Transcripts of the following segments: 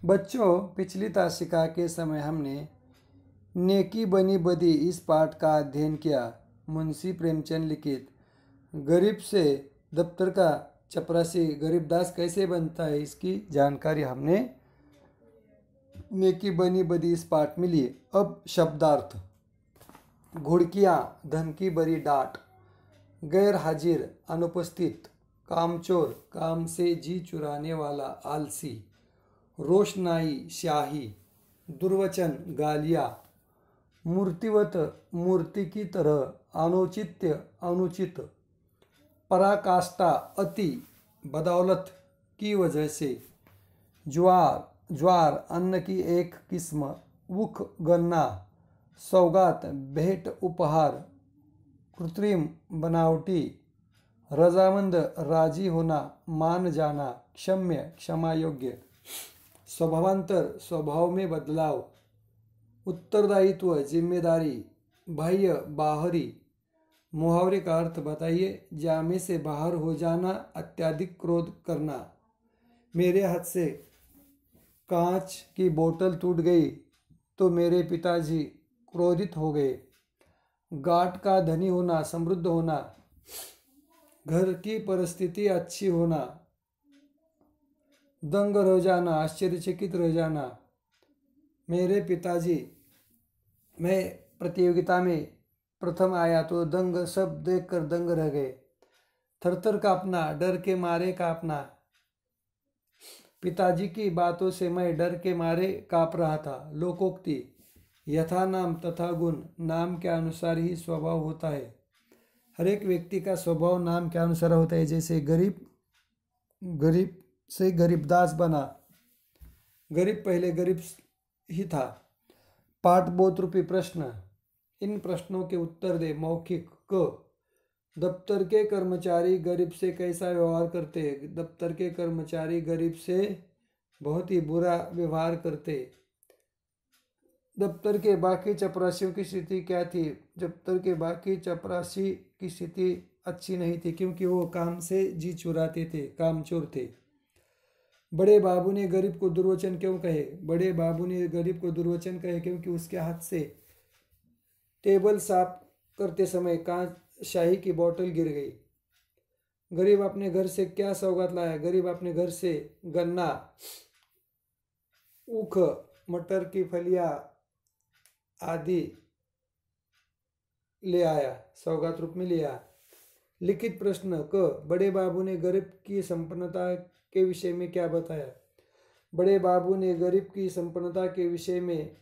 बच्चों, पिछली ताशिका के समय हमने नेकी बनी बदी इस पाठ का अध्ययन किया। मुंशी प्रेमचंद लिखित गरीब से दफ्तर का चपरासी गरीबदास कैसे बनता है, इसकी जानकारी हमने नेकी बनी बदी इस पाठ में ली। अब शब्दार्थ। घुड़कियाँ, धन की बड़ी डांट। गैर हाजिर, अनुपस्थित। कामचोर, काम से जी चुराने वाला आलसी। रोशनाई, स्याही। दुर्वचन, गालियाँ। मूर्तिवत, मूर्ति की तरह। अनुचित्य, अनुचित। पराकाष्ठा, अति, बदौलत की वजह से। ज्वार, ज्वार, अन्न की एक किस्म। उख, गन्ना। सौगात, भेंट, उपहार। कृत्रिम, बनावटी। रजामंद, राजी होना, मान जाना। क्षम्य, क्षमा योग्य। स्वभावांतर, स्वभाव में बदलाव। उत्तरदायित्व, जिम्मेदारी। बाह्य, बाहरी। मुहावरे का अर्थ बताइए। जामे से बाहर हो जाना, अत्यधिक क्रोध करना। मेरे हाथ से कांच की बोतल टूट गई तो मेरे पिताजी क्रोधित हो गए। गांठ का धनी होना, समृद्ध होना। घर की परिस्थिति अच्छी होना। दंग रह जाना, आश्चर्यचकित रह जाना। मेरे पिताजी, मैं प्रतियोगिता में प्रथम आया तो दंग, सब देखकर दंग रह गए। थरथर कांपना, डर के मारे कांपना। पिताजी की बातों से मैं डर के मारे कांप रहा था। लोकोक्ति, यथा नाम तथा गुण। नाम के अनुसार ही स्वभाव होता है। हर एक व्यक्ति का स्वभाव नाम के अनुसार होता है। जैसे गरीब, गरीब से गरीबदास बना। गरीब पहले गरीब ही था। पाठबोध रूपी प्रश्न। इन प्रश्नों के उत्तर दे। मौखिक। क, दफ्तर के कर्मचारी गरीब से कैसा व्यवहार करते। दफ्तर के कर्मचारी गरीब से बहुत ही बुरा व्यवहार करते। दफ्तर के बाकी चपरासियों की स्थिति क्या थी। दफ्तर के बाकी चपरासी की स्थिति अच्छी नहीं थी, क्योंकि वो काम से जी चुराते थे, कामचोर थे। बड़े बाबू ने गरीब को दुर्वचन क्यों कहे। बड़े बाबू ने गरीब को दुर्वचन कहे क्योंकि उसके हाथ से टेबल साफ करते समय कांच शाही की बोतल गिर गई। गरीब अपने घर से क्या सौगात लाया। गरीब अपने घर से गन्ना, ऊख, मटर की फलियां आदि ले आया, सौगात रूप में ले आया। लिखित प्रश्न। क, बड़े बाबू ने गरीब की संपन्नता के विषय में क्या बताया। बड़े बाबू ने गरीब की संपन्नता के विषय में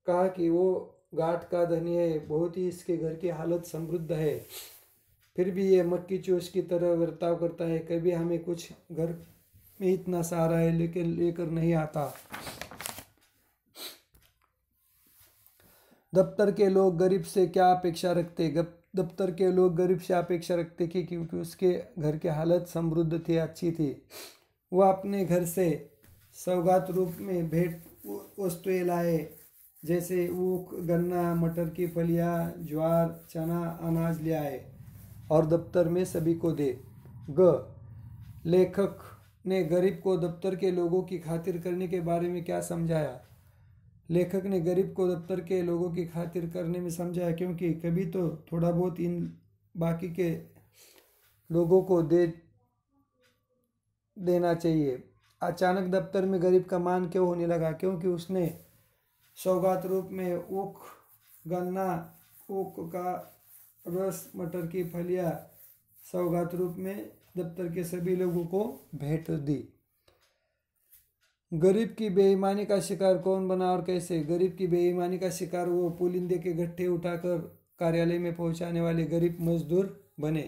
कहा कि वो गांठ का धनी है, बहुत ही इसके घर की हालत समृद्ध है, फिर भी ये मक्की चोष की तरह बर्ताव करता है। कभी हमें कुछ घर में इतना सहारा है लेकिन लेकर नहीं आता। दफ्तर के लोग गरीब से क्या अपेक्षा रखते। दफ्तर के लोग गरीब से अपेक्षा रखते कि क्योंकि उसके घर की हालत समृद्ध थी, अच्छी थी, वह अपने घर से सौगात रूप में भेंट वस्तुएं लाए, जैसे ऊख, गन्ना, मटर की फलियां, ज्वार, चना, अनाज ले आए और दफ्तर में सभी को दे। ग, लेखक ने गरीब को दफ्तर के लोगों की खातिर करने के बारे में क्या समझाया। लेखक ने गरीब को दफ्तर के लोगों की खातिर करने में समझाया क्योंकि कभी तो थोड़ा बहुत इन बाकी के लोगों को दे देना चाहिए। अचानक दफ्तर में गरीब का मान क्यों होने लगा। क्योंकि उसने सौगात रूप में ऊख, गन्ना, ऊख का रस, मटर की फलियां सौगात रूप में दफ्तर के सभी लोगों को भेंट दी। गरीब की बेईमानी का शिकार कौन बना और कैसे। गरीब की बेईमानी का शिकार वो पुलिंदे के गट्ठे उठाकर कार्यालय में पहुंचाने वाले गरीब मजदूर बने,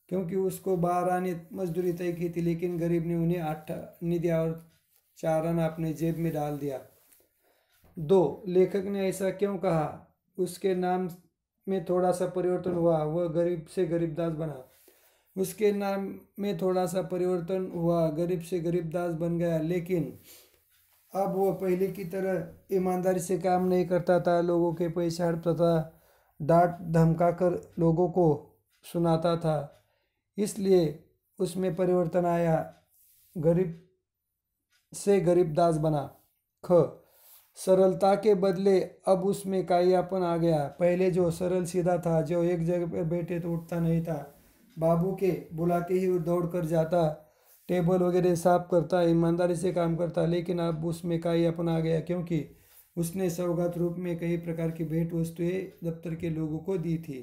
क्योंकि उसको 12 आने मजदूरी तय की थी, लेकिन गरीब ने उन्हें 8 आने दिया और 4 आना अपने जेब में डाल दिया। 2, लेखक ने ऐसा क्यों कहा। उसके नाम में थोड़ा सा परिवर्तन हुआ, वह गरीब से गरीबदास बना। उसके नाम में थोड़ा सा परिवर्तन हुआ, गरीब से गरीबदास बन गया, लेकिन अब वह पहले की तरह ईमानदारी से काम नहीं करता था। लोगों के पैसे हड़पता था, डांट धमकाकर लोगों को सुनाता था, इसलिए उसमें परिवर्तन आया। गरीब से गरीबदास बना। ख, सरलता के बदले अब उसमें काइयापन आ गया। पहले जो सरल सीधा था, जो एक जगह पर बैठे तो उठता नहीं था, बाबू के बुलाते ही वो दौड़ कर जाता, टेबल वगैरह साफ करता, ईमानदारी से काम करता, लेकिन अब उसमें काइयापन आ गया क्योंकि उसने सौगात रूप में कई प्रकार की भेंट वस्तुएं दफ्तर के लोगों को दी थी।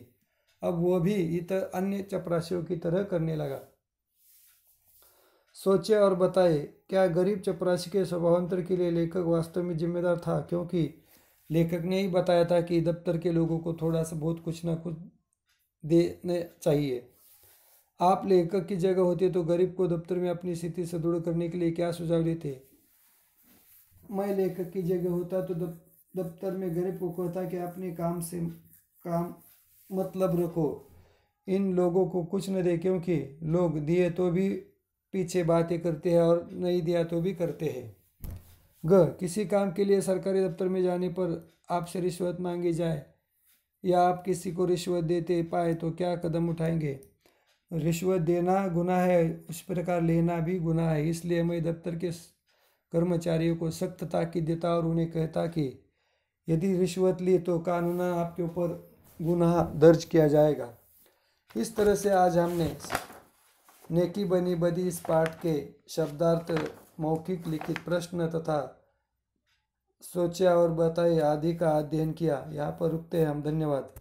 अब वो भी इतर अन्य चपरासियों की तरह करने लगा। सोचे और बताए, क्या गरीब चपरासी के स्वभावांतर के लिए लेखक वास्तव में जिम्मेदार था? क्योंकि लेखक ने ही बताया था कि दफ्तर के लोगों को थोड़ा सा बहुत कुछ ना कुछ देना चाहिए। आप लेखक की जगह होते तो गरीब को दफ्तर में अपनी स्थिति सुदृढ़ करने के लिए क्या सुझाव देते? मैं लेखक की जगह होता तो दफ्तर में गरीब को कहता कि अपने काम से काम मतलब रखो, इन लोगों को कुछ न दे, क्योंकि लोग दिए तो भी पीछे बातें करते हैं और नहीं दिया तो भी करते हैं। ग, किसी काम के लिए सरकारी दफ्तर में जाने पर आपसे रिश्वत मांगी जाए या आप किसी को रिश्वत देते पाए तो क्या कदम उठाएंगे? रिश्वत देना गुनाह है, उस प्रकार लेना भी गुनाह है। इसलिए मैं दफ्तर के कर्मचारियों को सख्त ताकीद देता और उन्हें कहता कि यदि रिश्वत ली तो कानूनन आपके ऊपर गुनाह दर्ज किया जाएगा। इस तरह से आज हमने नेकी बनी बदी इस पाठ के शब्दार्थ, मौखिक लिखित प्रश्न तथा सोचा और बताए आदि का अध्ययन किया। यहाँ पर रुकते हैं हम। धन्यवाद।